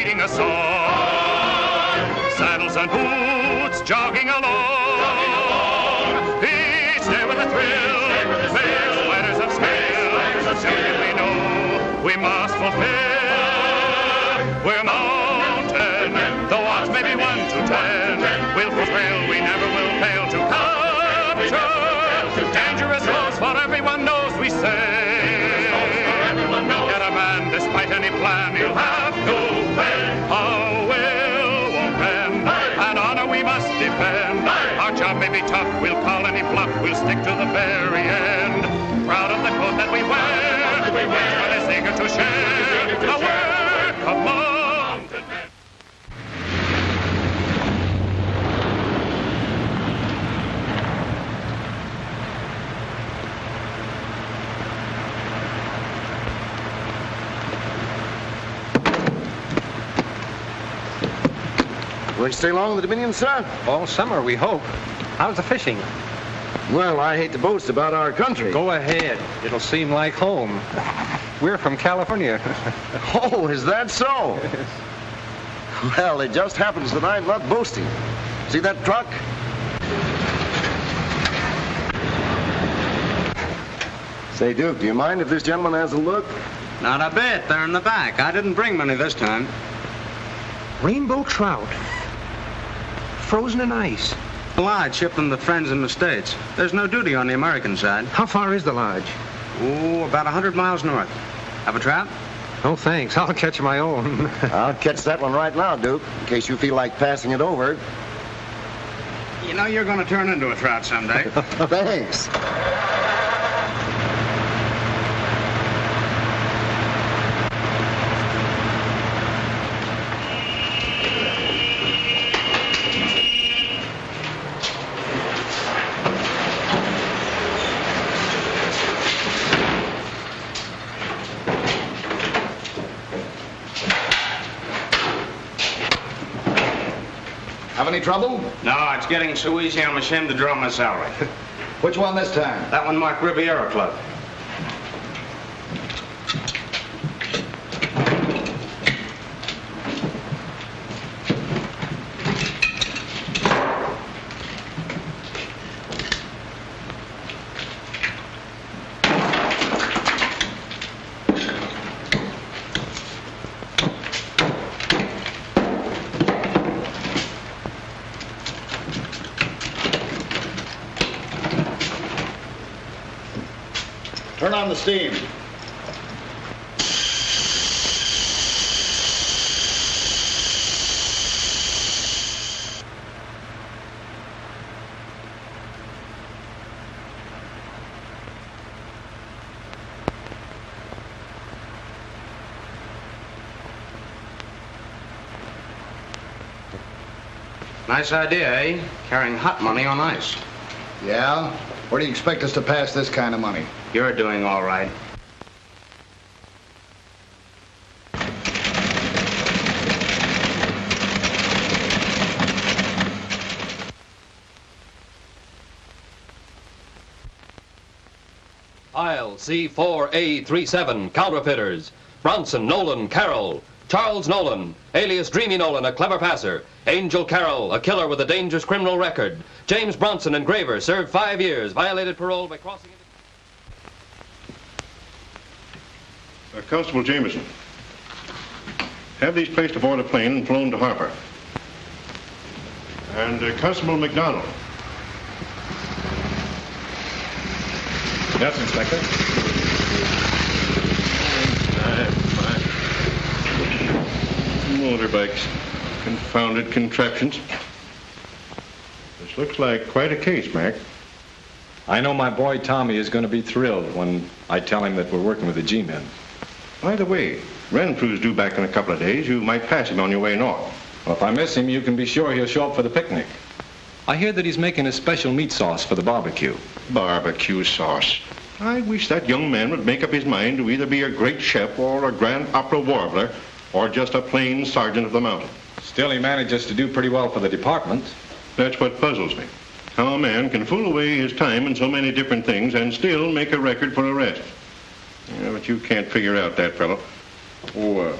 repeating a song. Saddles and boots jogging along. Each day with a thrill. Fair spiders of scale. Something we know we must fulfill. We're mounted, though odds may be 1 to 10. We'll fulfill, we never will fail to capture. Dangerous roads for everyone knows we say. Get a man despite any plan, he'll have to fail. Our will won't bend, and honor we must defend. Our job may be tough, we'll call any bluff, we'll stick to the very end. Proud of the coat that we wear, but is eager to share a work of mounted men. Going to stay long in the Dominion, sir? All summer, we hope. How's the fishing? Well, I hate to boast about our country. Go ahead. It'll seem like home. We're from California. Oh, is that so? Yes. Well, it just happens that I'm not boasting. See that truck? Say, Duke, do you mind if this gentleman has a look? Not a bit. They're in the back. I didn't bring money this time. Rainbow trout. Frozen in ice. The lodge shipped them to friends in the States. There's no duty on the American side. How far is the lodge? Oh, about 100 miles north. Have a trap? Oh, thanks. I'll catch my own. I'll catch that one right now, Duke, in case you feel like passing it over. You know you're going to turn into a trout someday. Thanks. Have any trouble? No, it's getting so easy I'm ashamed to draw my salary. Which one this time? That one marked Riviera Club. Turn on the steam. Nice idea, eh? Carrying hot money on ice. Yeah? Where do you expect us to pass this kind of money? You're doing all right. Aisle C4A37, counterfeiters. Bronson, Nolan, Carroll. Charles Nolan, alias Dreamy Nolan, a clever passer. Angel Carroll, a killer with a dangerous criminal record. James Bronson, engraver, served 5 years, violated parole by crossing into... Constable Jameson, have these placed aboard a plane and flown to Harper. And Constable McDonald. Yes, Inspector. Motorbikes. Confounded contraptions. This looks like quite a case, Mac. I know my boy Tommy is going to be thrilled when I tell him that we're working with the G-men. By the way, Renfrew's due back in a couple of days. You might pass him on your way north. Well, if I miss him, you can be sure he'll show up for the picnic. I hear that he's making a special meat sauce for the barbecue. Barbecue sauce. I wish that young man would make up his mind to either be a great chef or a grand opera warbler or just a plain sergeant of the mountain. Still, he manages to do pretty well for the department. That's what puzzles me. How a man can fool away his time in so many different things and still make a record for arrest. Yeah, but you can't figure out that fellow. Oh,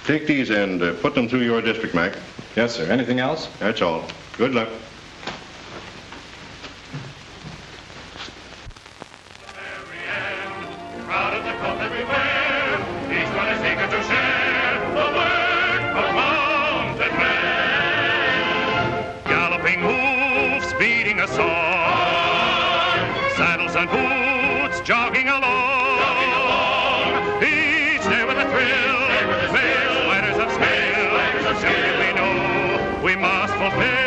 Take these and put them through your district, Mac. Yes, sir. Anything else? That's all. Good luck. Proud of the coat that we wear, each one is eager to share the work of mounted men. Galloping hoofs beating a song, saddles and boots jogging along. Each day with a thrill, spiders of scale, something we know we must fulfill.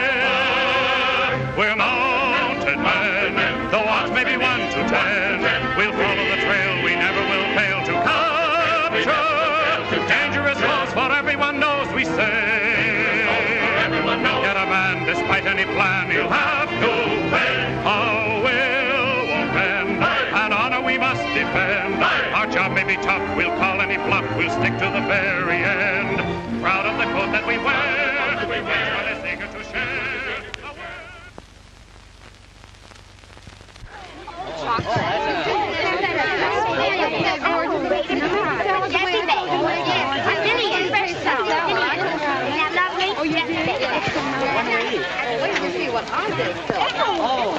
We're mounted men, the odds may be 1 to 10. We'll follow the trail, we never will fail to capture dangerous loss, for everyone knows we say. Get a man despite any plan, he'll have to pay. Our will won't bend, and honor we must defend. Our job may be tough, we'll call any bluff, we'll stick to the very end. Proud of the coat that we wear, each one is eager to share the work.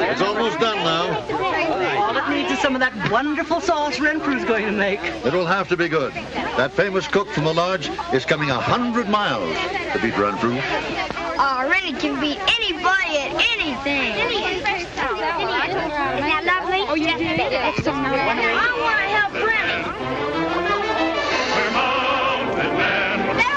It's almost done now. All it needs is some of that wonderful sauce Renfrew's going to make. It'll have to be good. That famous cook from the lodge is coming 100 miles to beat Renfrew. Oh, Rennie can beat anybody at anything. Isn't that lovely? Oh, you do? That's so nice. I want to help Rennie. We're mounted men. There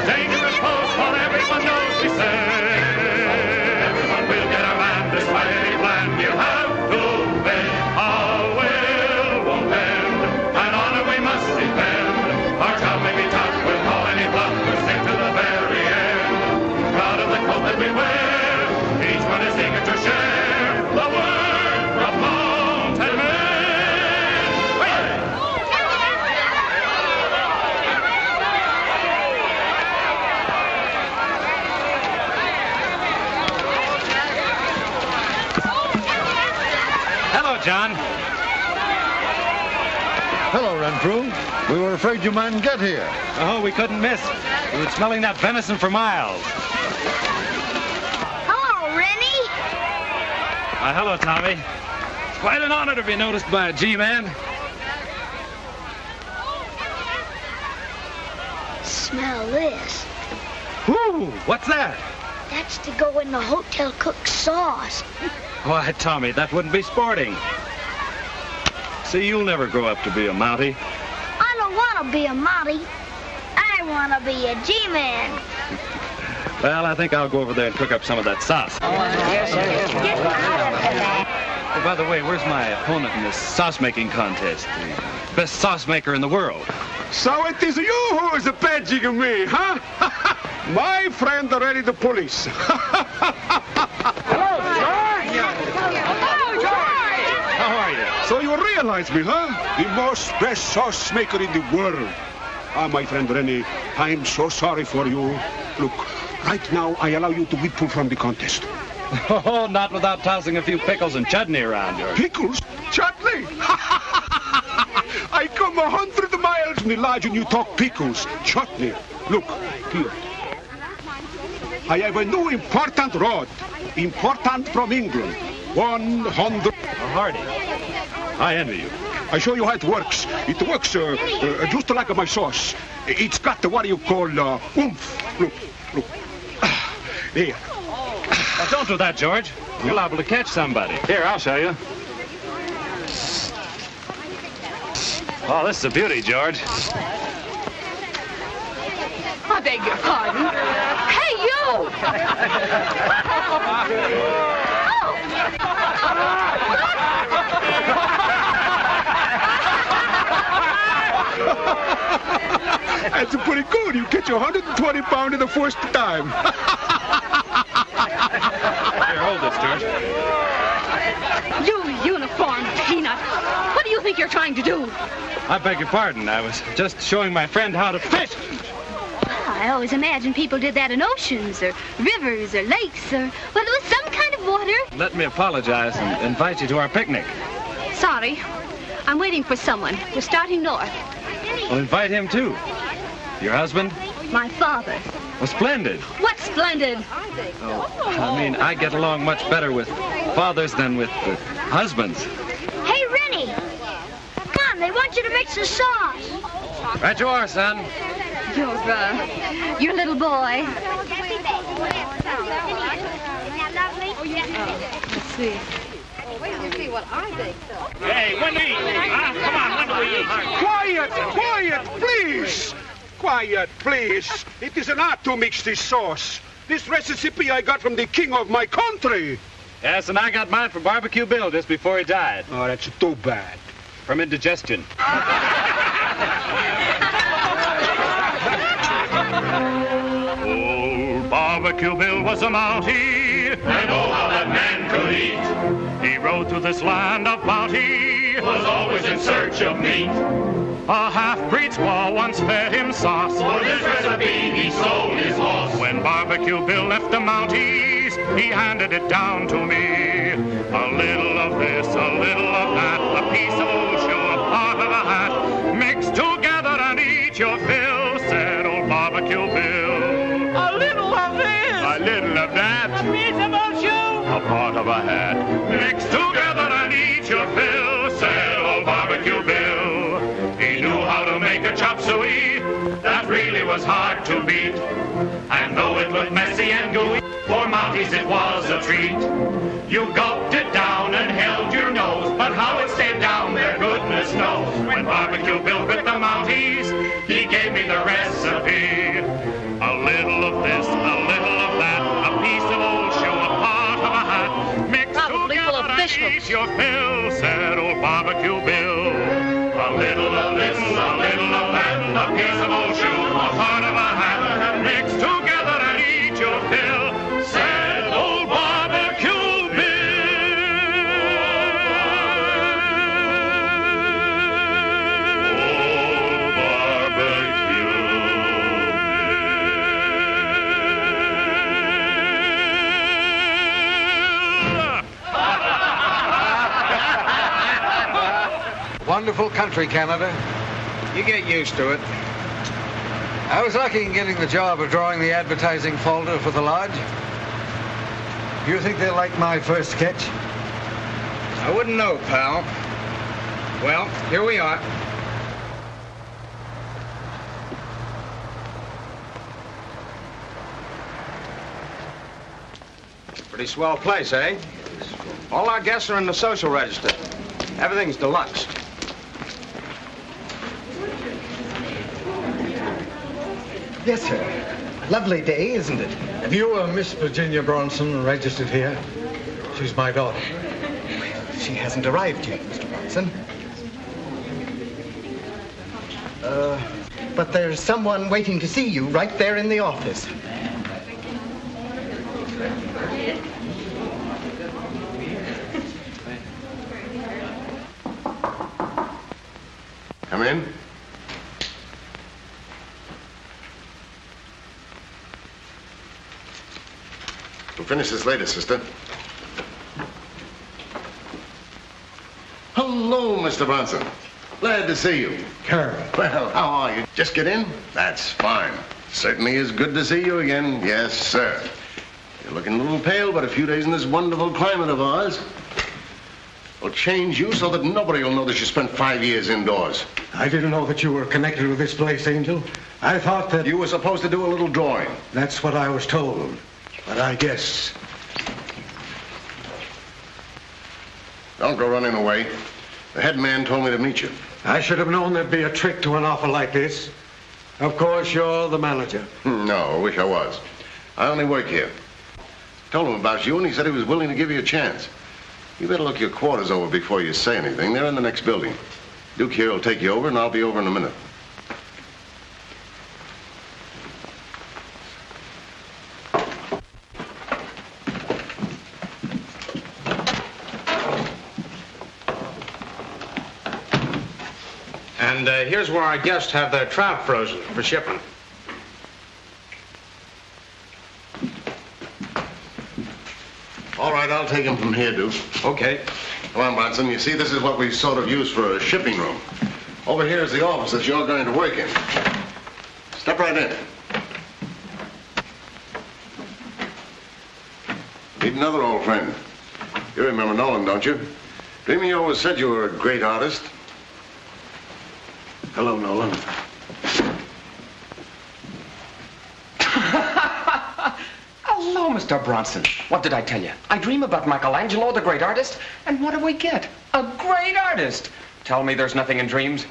Dangerous foes, for everyone knows we say. Everyone will get a man despite any plan. We'll have to pay. Our will won't bend, and honor we must defend. Our job may be tough, we'll call any bluff, we'll stick to the very end. Proud of the coat that we wear, each one is eager to share the work of mounted men. Hello, John. Hello, Renfrew. We were afraid you mightn't get here. Oh, we couldn't miss. We were smelling that venison for miles. Hello, Rennie. Hello, Tommy. It's quite an honor to be noticed by a G-man. Smell this. Ooh, what's that? That's to go in the hotel cook's sauce. Why, Tommy, that wouldn't be sporting. See, you'll never grow up to be a Mountie. I don't want to be a Mountie. I want to be a G-man. Well, I think I'll go over there and cook up some of that sauce. Oh, by the way, where's my opponent in this sauce-making contest? The best sauce maker in the world. So it is you who is badging me, huh? My friend already the police. Hello, George. Hello, George. How are you? So you realize me, huh? The most best sauce maker in the world. Ah, my friend Rennie, I'm so sorry for you. Look, right now I allow you to withdraw from the contest. Oh, not without tossing a few pickles and chutney around, George. Pickles? Chutney? I come 100 miles from the lodge and you talk pickles, chutney. Look, here. I have a new important rod. Important from England. 100. Oh, Hardy. I envy you. I show you how it works. It works just like my sauce. It's got what you call oomph. Look. There. Now, don't do that, George. You're liable to catch somebody. Here, I'll show you. Oh, this is a beauty, George. I beg your pardon. Hey, you! That's pretty good. You catch 120 pounds in the first time. Here, hold this, George. You uniformed peanut. What do you think you're trying to do? I beg your pardon. I was just showing my friend how to fish. I always imagined people did that in oceans or rivers or lakes or, well, it was some kind of water. Let me apologize and invite you to our picnic. Sorry. I'm waiting for someone. We're starting north. Well, invite him too. Your husband? My father. Well, splendid. What's splendid? I mean, I get along much better with fathers than with husbands. Hey, Rennie! Come on, they want you to mix the sauce. Right you are, son. Your little boy. Let's see. Hey, when do we eat? Come on, when do we eat? Quiet, please. Quiet, please. It is an art to mix this sauce. This recipe I got from the king of my country. Yes, and I got mine from Barbecue Bill just before he died. Oh, that's too bad. From indigestion. Old Barbecue Bill was a Mountie, and oh, how that man could eat. He rode through this land of bounty, was always in search of meat. A half-breed squaw once fed him sauce. For this recipe, he sold his horse. When Barbecue Bill left the Mounties, he handed it down to me. A little of this, a little of that, a piece of old shoe, a part of a hat. Mix together and eat your fill, said old Barbecue Bill. A little of this. A little of that. A piece of old shoe. A part of a hat. Mix together and eat your fill, said old Barbecue Bill. He knew how to make a chop suey that really was hard to beat. And though it looked messy and gooey, for Mounties it was a treat. You gulped it down and held your nose, but how it stayed down there, goodness knows. When Barbecue Bill quit the Mounties, he gave me the recipe. A little of this, a little of that, a piece of old shoe, a part of a hat. Mix together and eat your fill, said old Barbecue Bill. A little of this, a little of that, a piece of old shoe, a part of a hat. Mix together and eat your fill, said old Barbecue Bill. Old Barbecue Wonderful country, Canada. You get used to it. I was lucky in getting the job of drawing the advertising folder for the lodge. You think they'll like my first sketch? I wouldn't know, pal. Well, here we are. Pretty swell place, eh? All our guests are in the social register. Everything's deluxe. Yes, sir. Lovely day, isn't it? Have you Miss Virginia Bronson registered here? She's my daughter. She hasn't arrived yet, Mr. Bronson. But there's someone waiting to see you right there in the office. Come in. We'll finish this later, sister. Hello, Mr. Bronson. Glad to see you. Carol. Well, how are you? Just get in? That's fine. Certainly is good to see you again. Yes, sir. You're looking a little pale, but a few days in this wonderful climate of ours will change you so that nobody will know that you spent 5 years indoors. I didn't know that you were connected with this place, Angel. I thought that... You were supposed to do a little drawing. That's what I was told. But I guess... Don't go running away. The head man told me to meet you. I should have known there'd be a trick to an offer like this. Of course, you're the manager. No, I wish I was. I only work here. Told him about you, and he said he was willing to give you a chance. You better look your quarters over before you say anything. They're in the next building. Duke here will take you over, and I'll be over in a minute. And here's where our guests have their trout frozen for shipping. All right, I'll take him from here, Duke. Okay. Come on, Bronson. You see, this is what we sort of use for a shipping room. Over here is the office that you're going to work in. Step right in. Meet another old friend. You remember Nolan, don't you? Dreamy always said you were a great artist. Hello, Nolan. Hello, Mr. Bronson. What did I tell you? I dream about Michelangelo, the great artist, and what do we get? A great artist. Tell me there's nothing in dreams.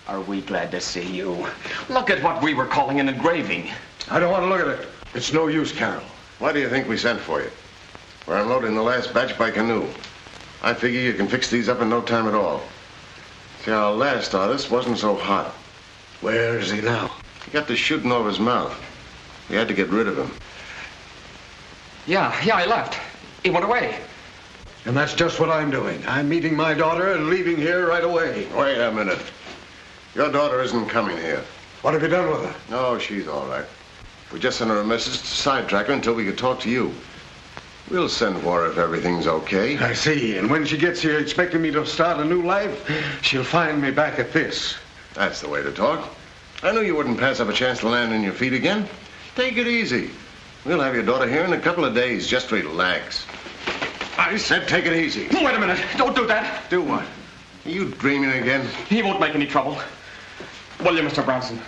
Are we glad to see you? Look at what we were calling an engraving. I don't want to look at it. It's no use, Carol. Why do you think we sent for you? We're unloading the last batch by canoe. I figure you can fix these up in no time at all. See, our last artist wasn't so hot. Where is he now? He got the shooting over his mouth. We had to get rid of him. Yeah, he left. He went away. And that's just what I'm doing. I'm meeting my daughter and leaving here right away. Wait a minute. Your daughter isn't coming here. What have you done with her? No, she's all right. We just sent her a message to sidetrack her until we could talk to you. We'll send for her if everything's okay. I see. And when she gets here expecting me to start a new life, she'll find me back at this. That's the way to talk. I knew you wouldn't pass up a chance to land on your feet again. Take it easy. We'll have your daughter here in a couple of days. Just relax. I said take it easy. Wait a minute. Don't do that. Do what? Are you dreaming again? He won't make any trouble. Will you, Mr. Bronson?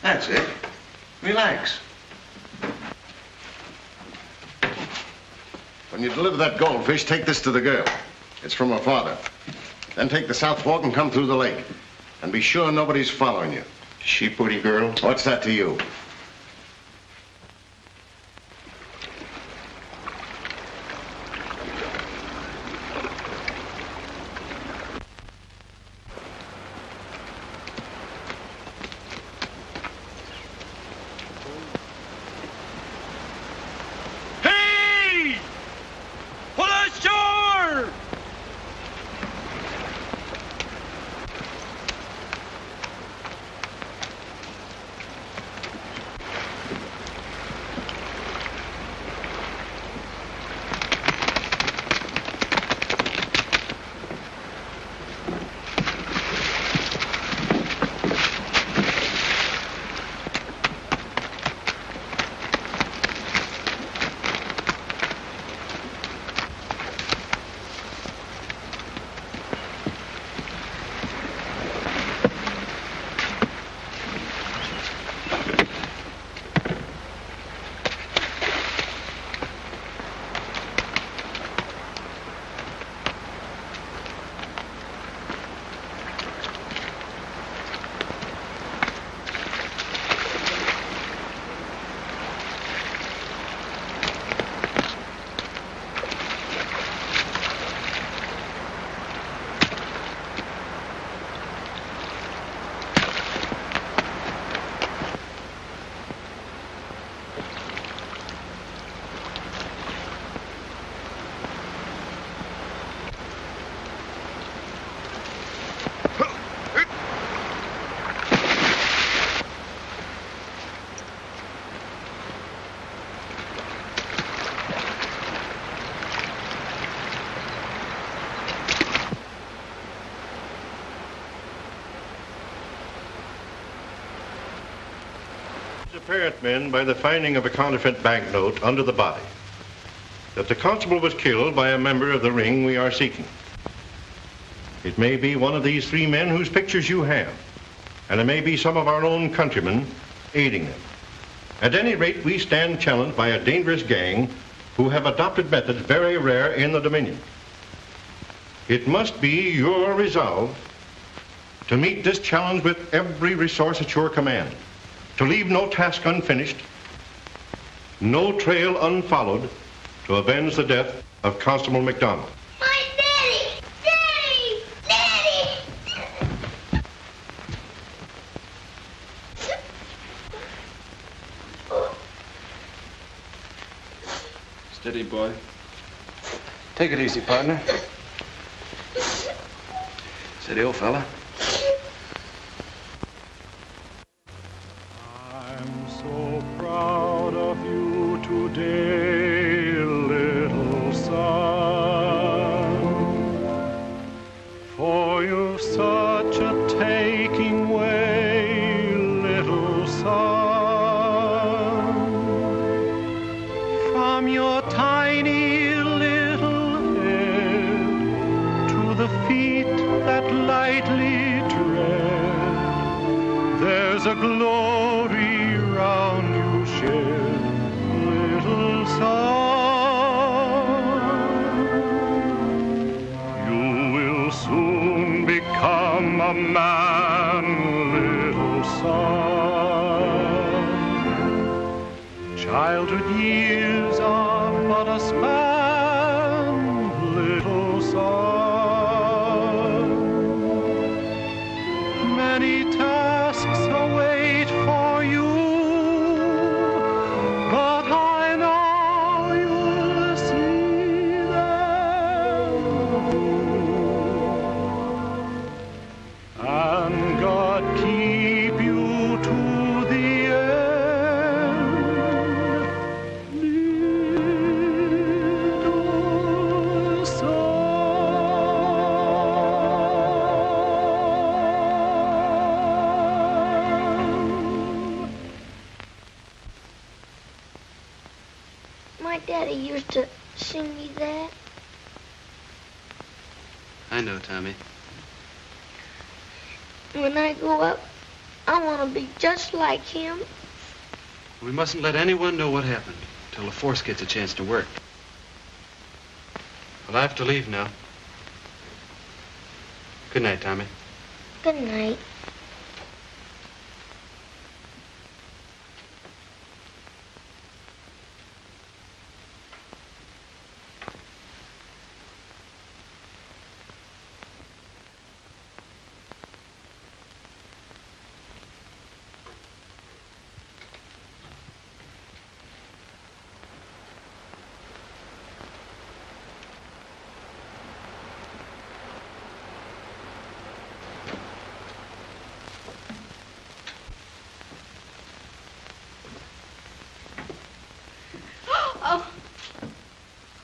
That's it. Relax. When you deliver that goldfish, take this to the girl. It's from her father. Then take the South Fork and come through the lake. And be sure nobody's following you. She pretty girl? What's that to you? Apparent men by the finding of a counterfeit banknote under the body. That the constable was killed by a member of the ring we are seeking. It may be one of these three men whose pictures you have, and it may be some of our own countrymen aiding them. At any rate, we stand challenged by a dangerous gang who have adopted methods very rare in the Dominion. It must be your resolve to meet this challenge with every resource at your command. To leave no task unfinished, no trail unfollowed to avenge the death of Constable McDonald. My daddy! Daddy! Daddy! Steady, boy. Take it easy, partner. Steady, old fella. Proud of you today, little son. lightly tread. There's a glory round you shed, little son. You will soon become a man, little son. Childhood years are but a span, little son. Many tasks await for you, but I know you'll see them through. And God keep you to the end, little son. My daddy used to sing me that. I know, Tommy. When I grow up, I want to be just like him. We mustn't let anyone know what happened until the force gets a chance to work. Well, I have to leave now. Good night, Tommy. Good night. Oh,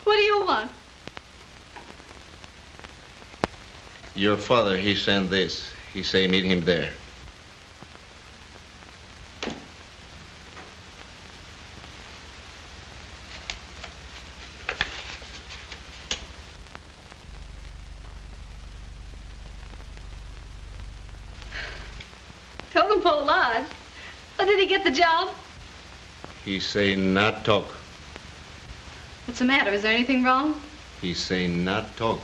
what do you want? Your father, he sent this. He say meet him there. Told him full lodge. Oh, did he get the job? He say not talk. What's the matter? Is there anything wrong? He say not talk.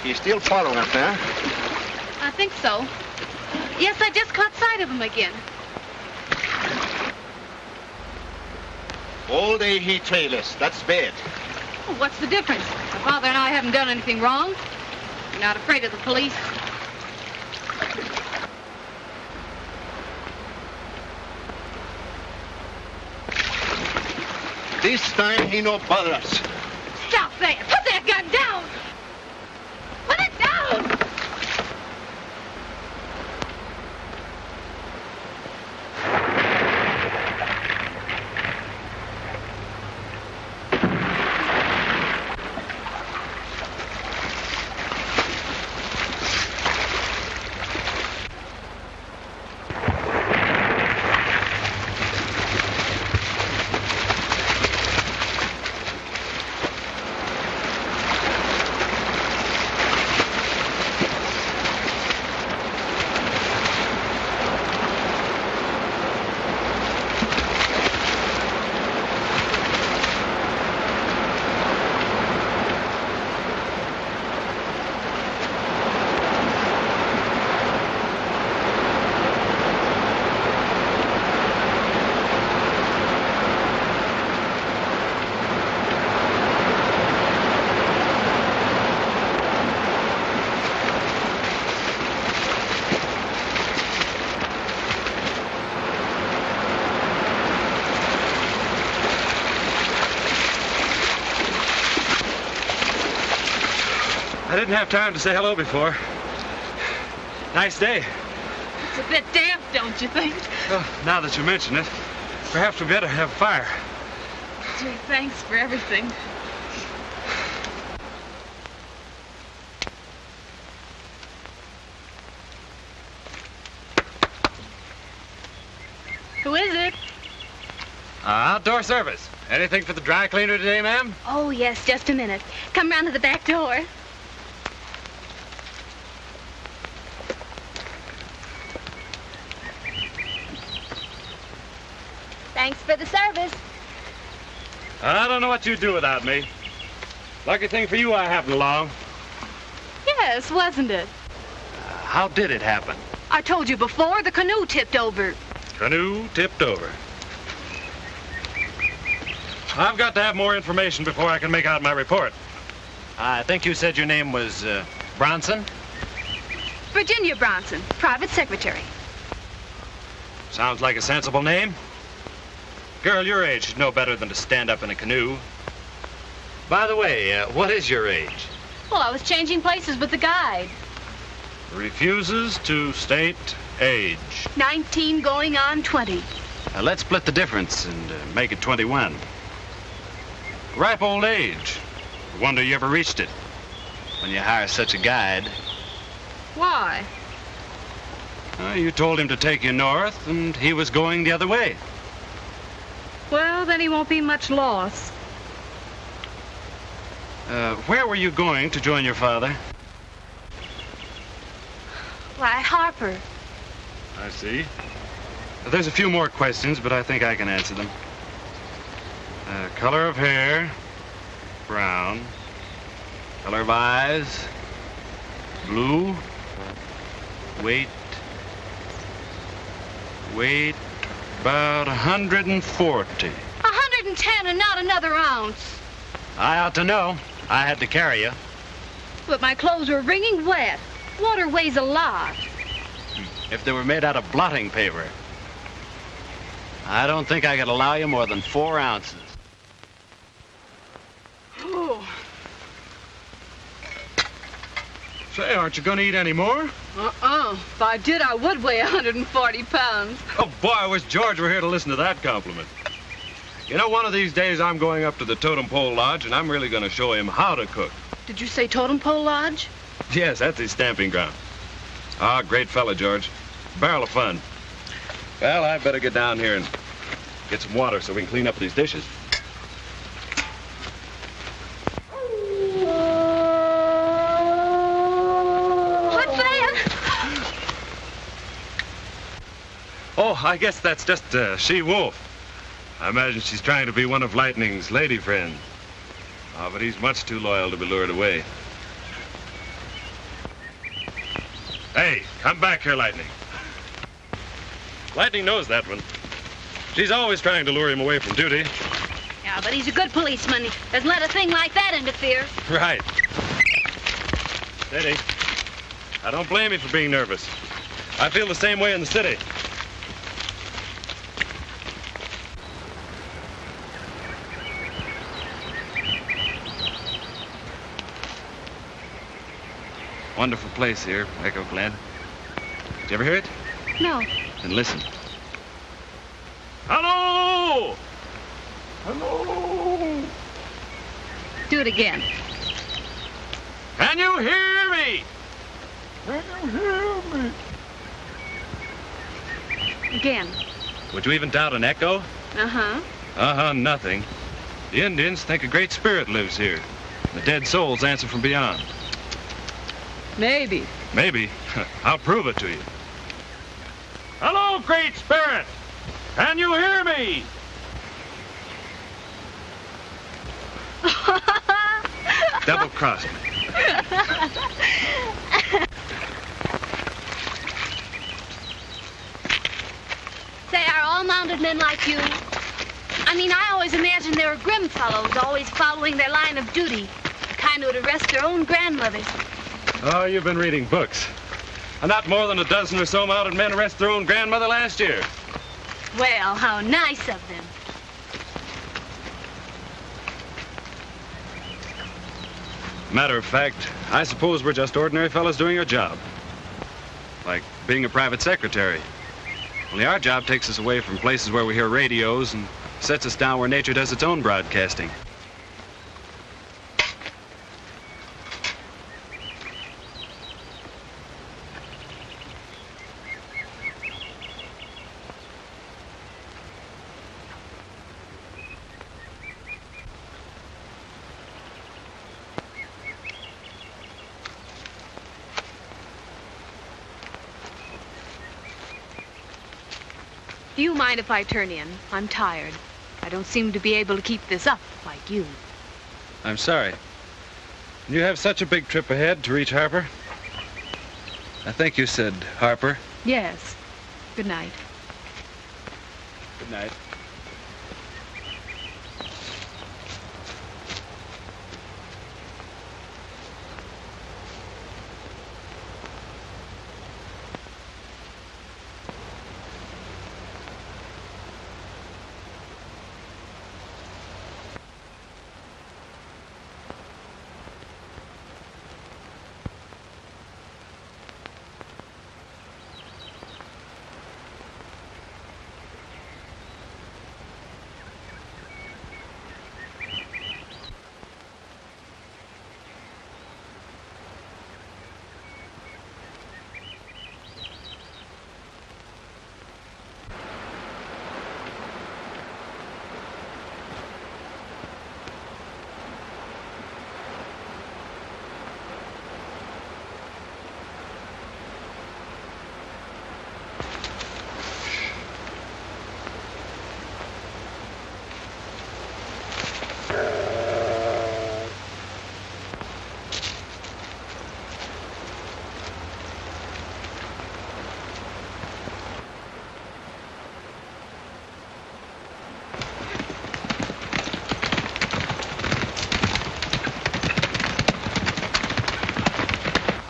He's still following us, huh? I think so. Yes, I just caught sight of him again. All day he trail us. That's bad. Well, what's the difference? My father and I haven't done anything wrong. We're not afraid of the police. This time he no bother us. Stop there! Put that gun down! Put it down! I didn't have time to say hello before. Nice day. It's a bit damp, don't you think? Well, now that you mention it, perhaps we better have a fire. Gee, thanks for everything. Who is it? Outdoor service. Anything for the dry cleaner today, ma'am? Oh, yes, just a minute. Come round to the back door. Thanks for the service. I don't know what you'd do without me. Lucky thing for you I happened along. Yes, wasn't it? How did it happen? I told you before, the canoe tipped over. Canoe tipped over. I've got to have more information before I can make out my report. I think you said your name was Bronson? Virginia Bronson, private secretary. Sounds like a sensible name. Girl your age should know better than to stand up in a canoe. By the way, what is your age? Well, I was changing places with the guide. Refuses to state age. 19 going on 20. Let's split the difference and make it 21. Ripe old age. Wonder you ever reached it when you hire such a guide. Why? You told him to take you north, and he was going the other way. Well, then he won't be much loss. Where were you going to join your father? Why, Harper. I see. There's a few more questions, but I think I can answer them. Color of hair, brown. Color of eyes, blue. Weight, about 140. 110 and not another ounce. I ought to know. I had to carry you. But my clothes were wringing wet. Water weighs a lot. If they were made out of blotting paper, I don't think I could allow you more than 4 ounces. Oh. Say, aren't you going to eat any more? If I did, I would weigh 140 pounds. Oh, boy, I wish George were here to listen to that compliment. You know, one of these days I'm going up to the Totem Pole Lodge, and I'm really going to show him how to cook. Did you say Totem Pole Lodge? Yes, that's his stamping ground. Ah, great fella, George. Barrel of fun. Well, I better get down here and get some water so we can clean up these dishes. What's that? Oh, I guess that's just a she-wolf. I imagine she's trying to be one of Lightning's lady friends. Oh, but he's much too loyal to be lured away. Hey, come back here, Lightning. Lightning knows that one. She's always trying to lure him away from duty. Yeah, but he's a good policeman. He doesn't let a thing like that interfere. Right. Steady. I don't blame you for being nervous. I feel the same way in the city. Wonderful place here, Echo Glen. Did you ever hear it? No. Then listen. Hello! Hello! Do it again. Can you hear me? Can you hear me? Again. Would you even doubt an echo? Uh-huh. Uh-huh, nothing. The Indians think a great spirit lives here. The dead souls answer from beyond. Maybe. Maybe. I'll prove it to you. Hello, Great Spirit! Can you hear me? Double-crossed me. Say, are all mounted men like you? I mean, I always imagined they were grim fellows, always following their line of duty. The kind who would arrest their own grandmothers. Oh, you've been reading books. Not more than a dozen or so mounted men arrested their own grandmother last year. Well, how nice of them. Matter of fact, I suppose we're just ordinary fellows doing our job. Like being a private secretary. Only our job takes us away from places where we hear radios and sets us down where nature does its own broadcasting. Do you mind if I turn in? I'm tired. I don't seem to be able to keep this up like you. I'm sorry. You have such a big trip ahead to reach Harper? I think you said Harper. Yes. Good night. Good night.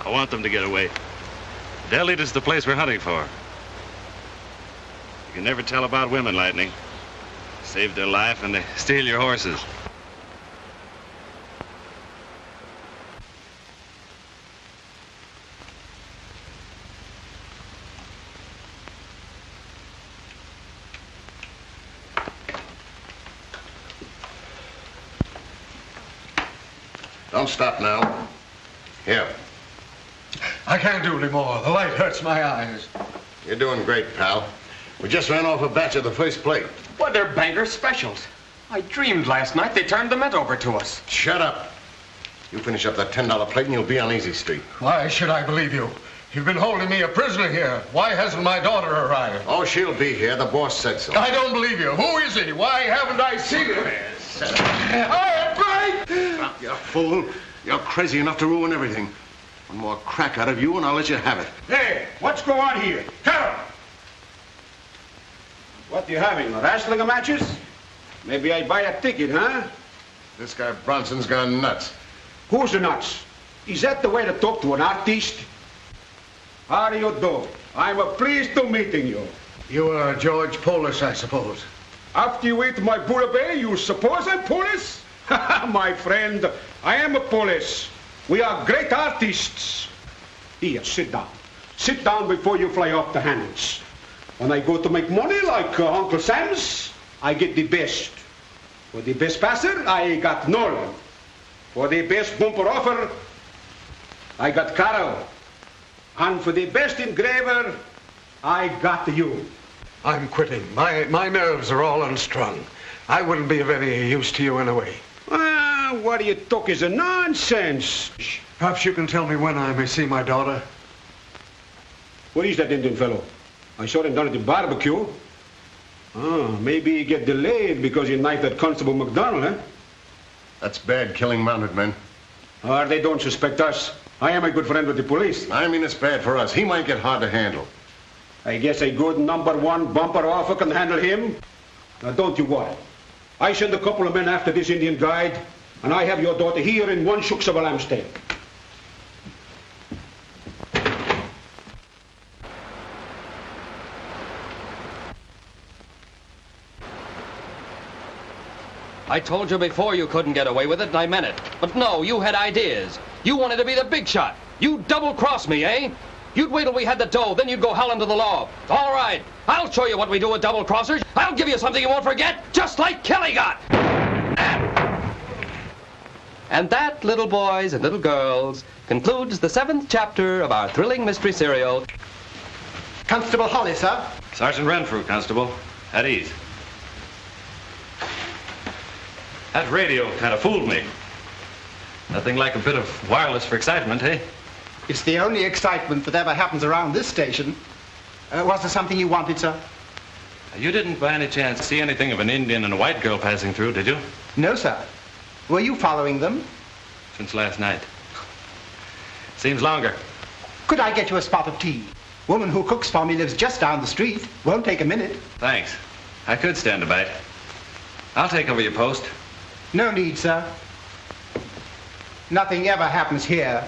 I want them to get away. They'll lead us to the place we're hunting for. You can never tell about women, Lightning. Save their life and they steal your horses. Don't stop now. Here. I can't do any more. The light hurts my eyes. You're doing great, pal. We just ran off a batch of the first plate. Well, they're banker specials. I dreamed last night they turned the mint over to us. Shut up. You finish up that $10 plate and you'll be on Easy Street. Why should I believe you? You've been holding me a prisoner here. Why hasn't my daughter arrived? Oh, she'll be here. The boss said so. I don't believe you. Who is he? Why haven't I seen him? Stop, you fool. You're crazy enough to ruin everything. One more crack out of you and I'll let you have it. Hey, what's going on here? Carol! What you having, wrestling matches? Maybe I buy a ticket, huh? This guy Bronson's gone nuts. Who's the nuts? Is that the way to talk to an artist? How do you do? I'm pleased to meeting you. You are George Polis, I suppose. After you eat my burabay, you suppose I'm Polis? My friend, I am a Polis. We are great artists. Here, sit down. Sit down before you fly off the handles. When I go to make money like Uncle Sam's, I get the best. For the best passer, I got Nolan. For the best bumper offer, I got Carol. And for the best engraver, I got you. I'm quitting. My nerves are all unstrung. I wouldn't be of any use to you anyway. What do you talk is a nonsense. Perhaps you can tell me when I may see my daughter. Where is that Indian fellow? I saw him down at the barbecue. Maybe he get delayed because he knifed that Constable McDonald, eh? That's bad, killing mounted men. They don't suspect us. I am a good friend with the police. I mean, it's bad for us. He might get hard to handle. I guess a good #1 bumper offer can handle him. Now, don't you worry. I send a couple of men after this Indian guide, and I have your daughter here in 1 shooks of a lamb's tail. I told you before you couldn't get away with it, and I meant it. But no, you had ideas. You wanted to be the big shot. You double-crossed me, eh? You'd wait till we had the dough, then you'd go howling to the law. All right, I'll show you what we do with double-crossers. I'll give you something you won't forget, just like Kelly got. And that, little boys and little girls, concludes the 7th chapter of our thrilling mystery serial. Constable Holly, sir. Sergeant Renfrew, Constable. At ease. That radio kind of fooled me. Nothing like a bit of wireless for excitement, eh? It's the only excitement that ever happens around this station. Was there something you wanted, sir? You didn't by any chance see anything of an Indian and a white girl passing through, did you? No, sir. Were you following them? Since last night. Seems longer. Could I get you a spot of tea? Woman who cooks for me lives just down the street. Won't take a minute. Thanks. I could stand a bite. I'll take over your post. No need, sir. Nothing ever happens here.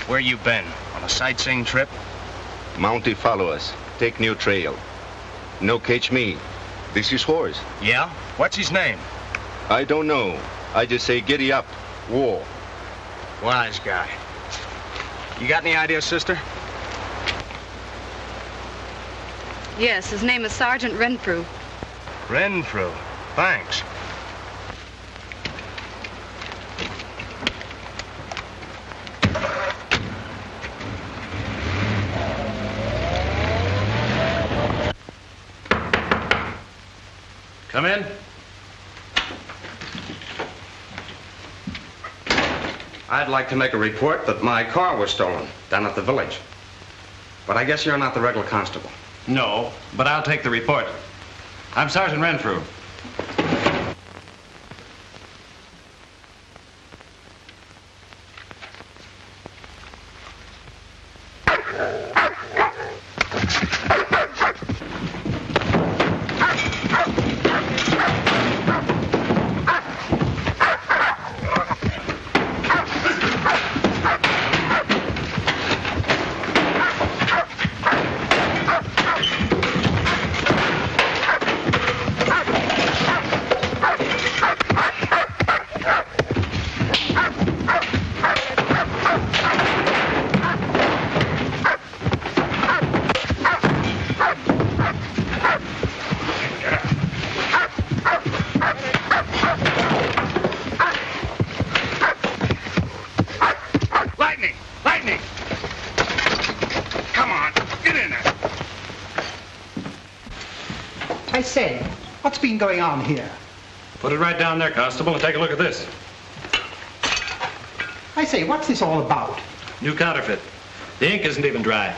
Where you been? On a sightseeing trip? Mountie follow us. Take new trail. No catch me. This is horse. Yeah? What's his name? I don't know. I just say giddy up. War. Wise guy. You got any idea, sister? Yes, his name is Sergeant Renfrew. Renfrew. Thanks. Come in. I'd like to make a report that my car was stolen down at the village. But I guess you're not the regular constable. No, but I'll take the report. I'm Sergeant Renfrew. I say, what's been going on here? Put it right down there, Constable, and take a look at this. I say, what's this all about? New counterfeit. The ink isn't even dry.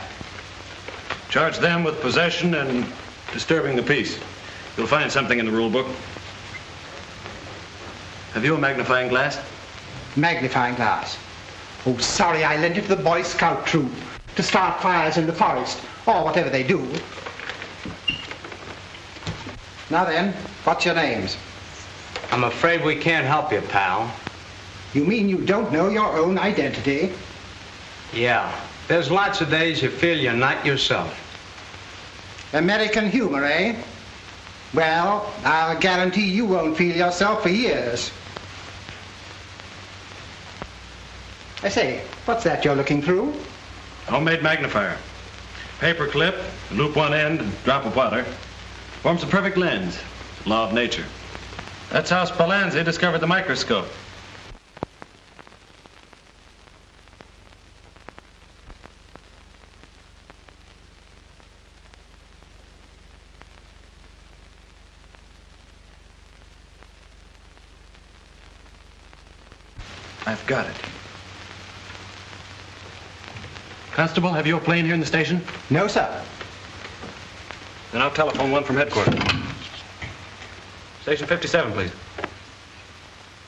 Charge them with possession and disturbing the peace. You'll find something in the rule book. Have you a magnifying glass? Magnifying glass? Oh, sorry, I lent it to the Boy Scout troop to start fires in the forest, or whatever they do. Now then, what's your names? I'm afraid we can't help you, pal. You mean you don't know your own identity? Yeah. There's lots of days you feel you're not yourself. American humor, eh? Well, I'll guarantee you won't feel yourself for years. I say, what's that you're looking through? Homemade magnifier. Paper clip, loop one end, and drop of water. Forms a perfect lens. Law of nature. That's how Spallanzani discovered the microscope. I've got it. Constable, have you a plane here in the station? No, sir. Then I'll telephone one from headquarters. Station 57, please.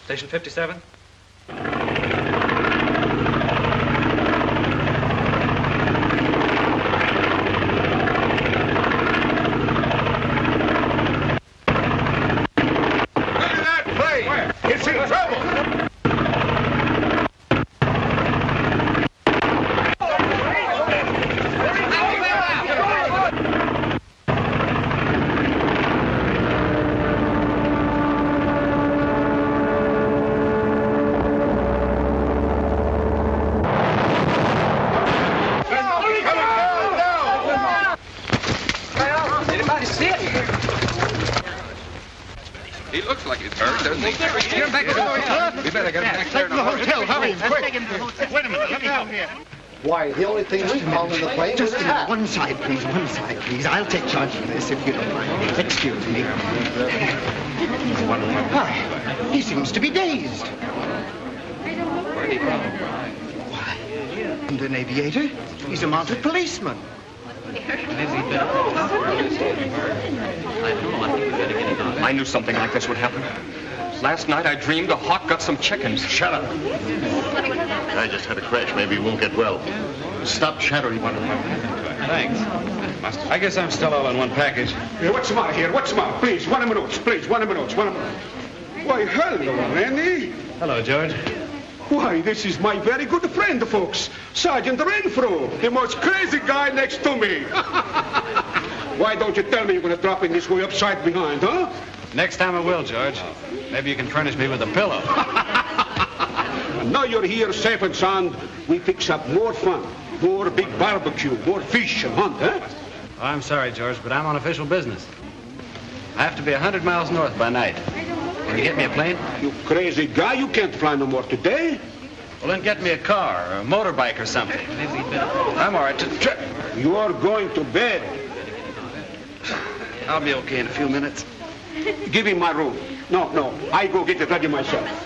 Station 57? looks like he's hurt, doesn't he? Get him back to the hotel. We better get him back there. Take him to the hotel. Hurry, quick. Wait a minute. Let me help here. Why, the only thing that's involved in the plane Just was a the minute. One side, please. One side, please. I'll take charge of this if you don't mind. Excuse me. Why, he seems to be dazed. Why, and an aviator? He's a mounted policeman. I knew something like this would happen. Last night I dreamed a hawk got some chickens. Shut up. I just had a crash. Maybe he won't get well. Stop chattering. Thanks. I guess I'm still all in one package. What's the matter here? What's the matter? Please, 1 minute. Please, 1 minute. 1 minute. Why, hello, Randy. Hello, George. Why, this is my very good friend, folks. Sergeant Renfrew, the most crazy guy next to me. Why don't you tell me you're going to drop in this way upside behind, huh? Next time I will, George. Maybe you can furnish me with a pillow. Now you're here safe and sound, we fix up more fun. More big barbecue, more fish and hunt, huh? Oh, I'm sorry, George, but I'm on official business. I have to be 100 miles north by night. Can you get me a plane? You crazy guy, you can't fly no more today. Well, then get me a car or a motorbike or something. I'm all right to the trip. You are going to bed. I'll be okay in a few minutes. Give him my room. No, I go get it ready myself.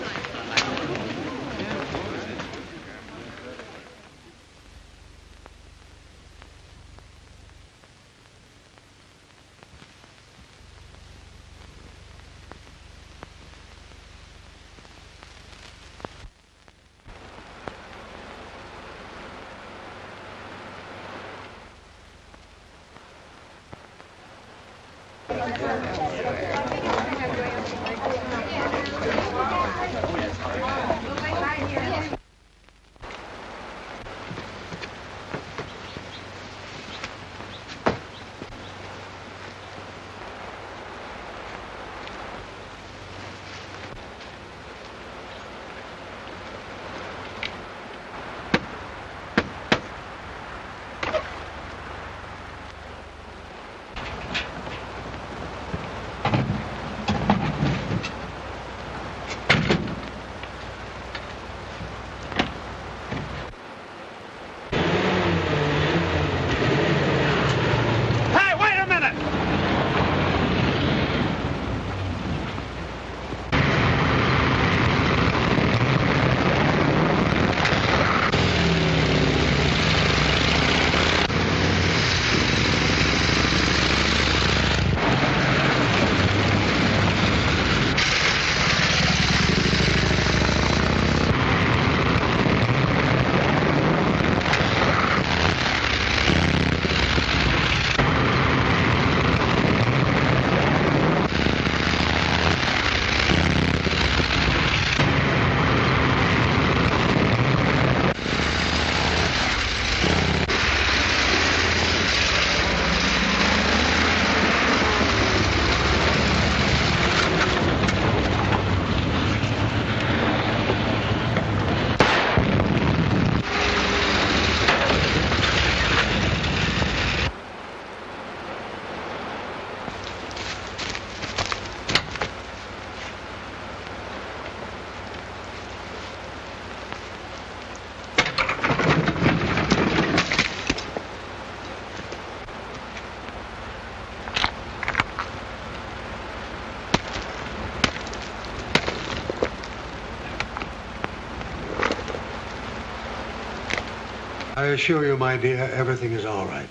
I assure you, my dear, everything is all right.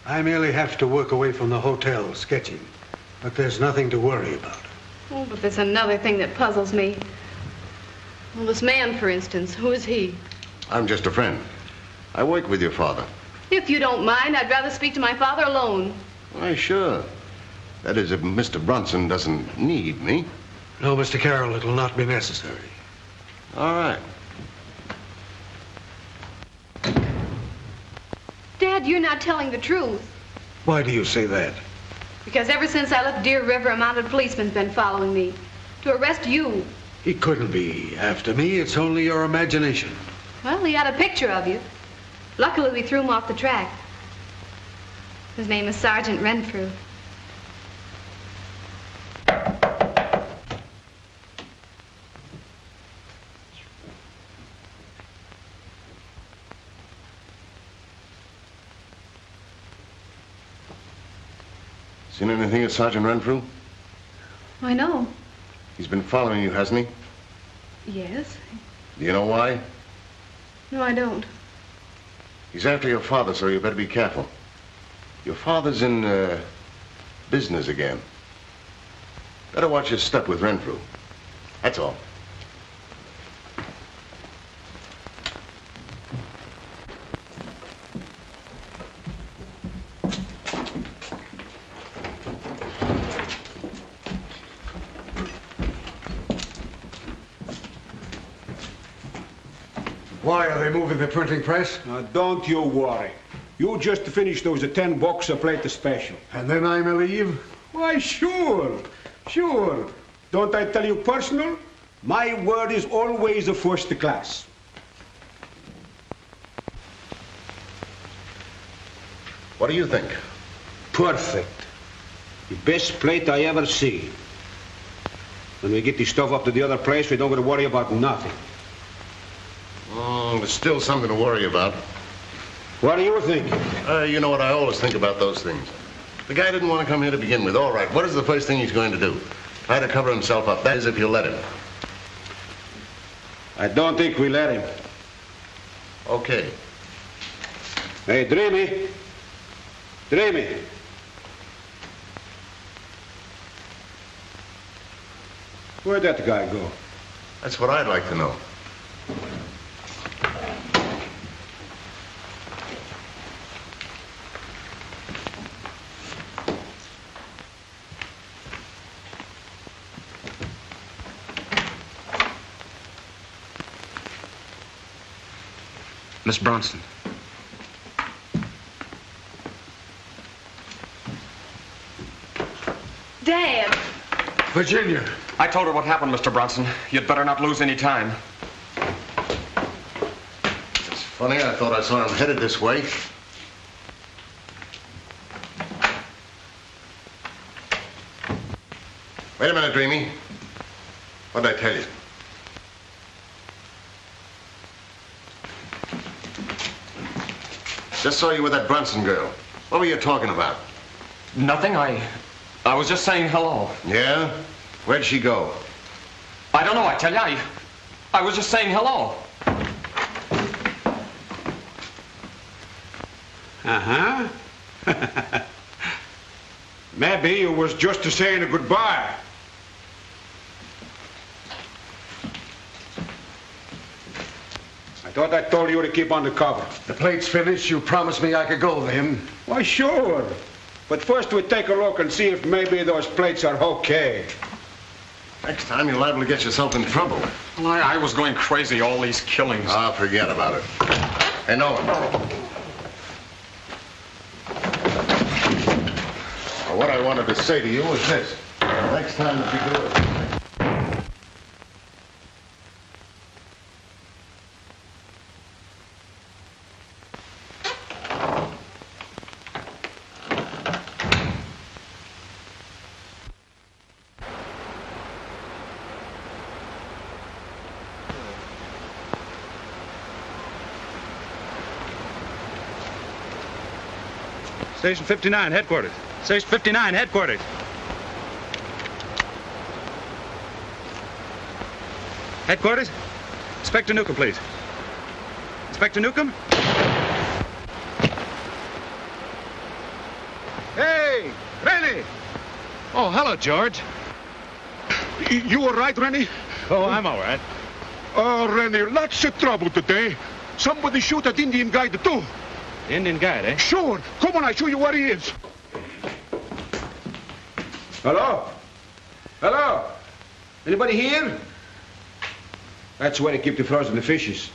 I merely have to work away from the hotel sketching, but there's nothing to worry about. Oh, but there's another thing that puzzles me. Well, this man, for instance, who is he? I'm just a friend. I work with your father. If you don't mind, I'd rather speak to my father alone. Why, sure. That is, if Mr. Bronson doesn't need me. No, Mr. Carroll, it will not be necessary. All right. Dad, you're not telling the truth. Why do you say that? Because ever since I left Deer River, a mounted policeman's been following me to arrest you. He couldn't be after me. It's only your imagination. Well, he had a picture of you. Luckily, we threw him off the track. His name is Sergeant Renfrew. Seen anything of Sergeant Renfrew? I know. He's been following you, hasn't he? Yes. Do you know why? No, I don't. He's after your father, so you better be careful. Your father's in, business again. Better watch your step with Renfrew. That's all. Why, are they moving the printing press? Don't you worry. You just finish those 10 boxer plate special. And then I may leave? Why, sure. Don't I tell you personal? My word is always a first class. What do you think? Perfect. The best plate I ever see. When we get the stuff up to the other place, we don't got to worry about nothing. There's still something to worry about. What do you think? You know what, I always think about those things. The guy didn't want to come here to begin with. All right, what is the first thing he's going to do? Try to cover himself up. That is, if you let him. I don't think we let him. Okay. Hey, Dreamy. Where'd that guy go? That's what I'd like to know. Miss Bronson. Dad! Virginia. I told her what happened, Mr. Bronson. You'd better not lose any time. It's funny, I thought I saw him headed this way. Wait a minute, Dreamy. What did I tell you? Just saw you with that Brunson girl. What were you talking about? Nothing. I was just saying hello. Yeah? Where'd she go? I don't know, I tell you. I was just saying hello. Uh-huh. Maybe you was just saying a goodbye. I thought I told you to keep on the cover. The plate's finished. You promised me I could go then. Why, sure. But first we take a look and see if maybe those plates are okay. Next time you're liable to get yourself in trouble. Well, I was going crazy, all these killings. Ah, forget about it. Hey, Nolan. Well, what I wanted to say to you was this. Next time if you do it. Station 59, headquarters. Station 59, headquarters. Headquarters? Inspector Newcomb, please. Inspector Newcomb? Hey, Rennie! Oh, hello, George. You all right, Rennie? Oh, I'm all right. Oh, Rennie, lots of trouble today. Somebody shoot that Indian guide, too. Indian guide, eh? Sure. Come on, I'll show you where he is. Hello? Hello? Anybody here? That's where they keep the frozen fishes.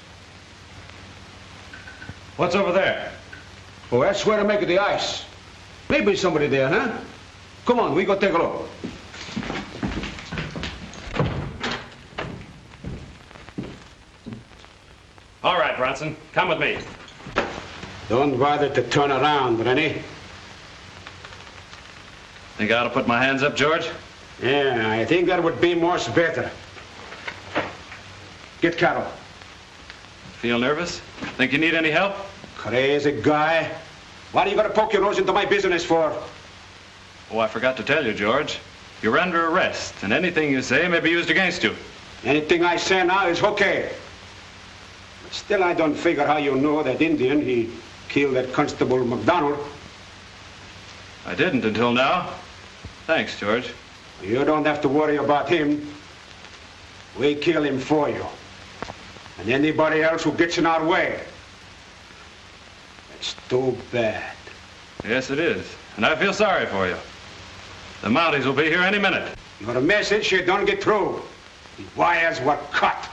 What's over there? Oh, that's where they make the ice. Maybe somebody there, huh? Come on, we go take a look. All right, Bronson, come with me. Don't bother to turn around, Rennie. Think I ought to put my hands up, George? Yeah, I think that would be much better. Get Carol. Feel nervous? Think you need any help? Crazy guy. What are you going to poke your nose into my business for? Oh, I forgot to tell you, George. You're under arrest, and anything you say may be used against you. Anything I say now is okay. But still, I don't figure how you know that Indian, he killed that Constable McDonald. I didn't until now. Thanks, George. You don't have to worry about him. We kill him for you. And anybody else who gets in our way. It's too bad. Yes, it is. And I feel sorry for you. The Mounties will be here any minute. Your message don't get through. The wires were cut.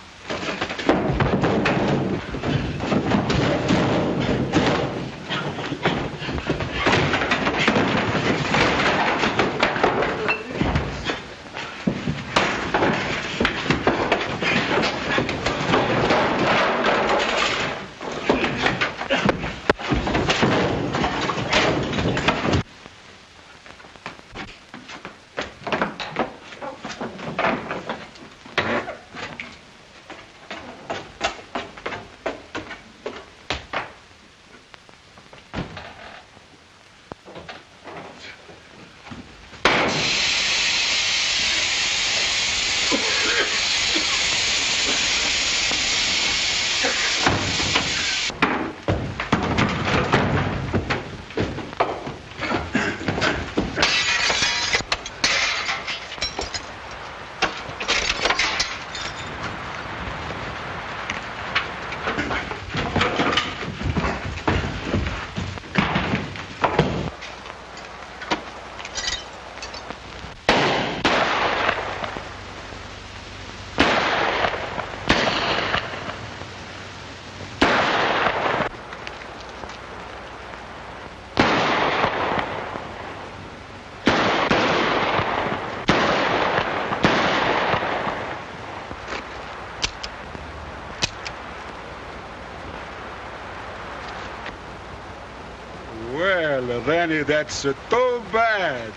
Well, Rennie, that's too bad.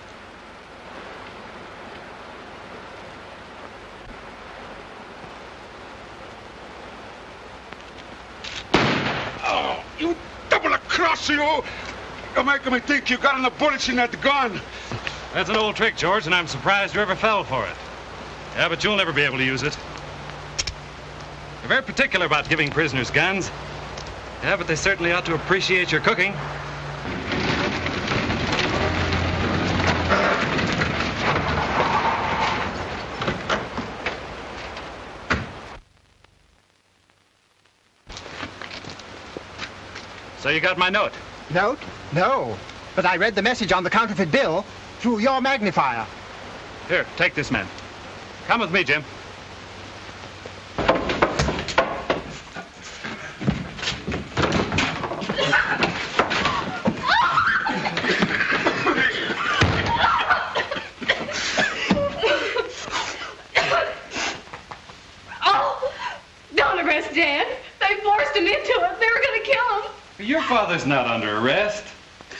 Oh, you double-across, you! You're making me think you got enough bullets in that gun. That's an old trick, George, and I'm surprised you ever fell for it. Yeah, but you'll never be able to use it. You're very particular about giving prisoners guns. Yeah, but they certainly ought to appreciate your cooking. So you got my note? Note? No. But I read the message on the counterfeit bill through your magnifier. Here, take this, man. Come with me, Jim. Oh, don't arrest Dad. They forced him into it. They were going to kill him. Your father's not under arrest.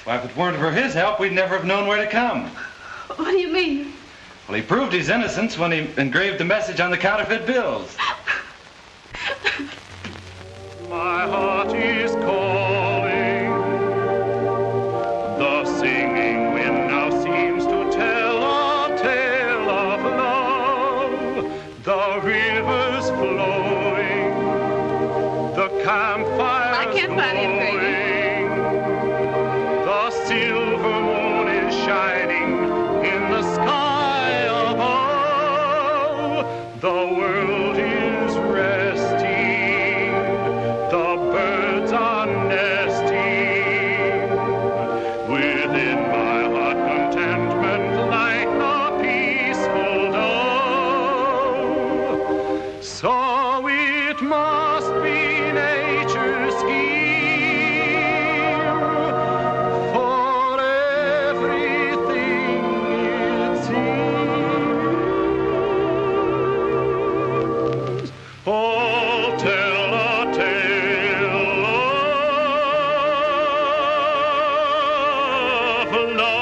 Why, if it weren't for his help, we'd never have known where to come. What do you mean? Well, he proved his innocence when he engraved the message on the counterfeit bills. My heart is calling. The singing wind now seems to tell a tale of love. The rivers flowing, the campfires I can't find him, baby. The silver moon is shining in the sky above. The world is resting. The birds are nesting. Within my heart contentment like a peaceful dove. So it must be nature's scheme, for everything it seems. All tell a tale of love.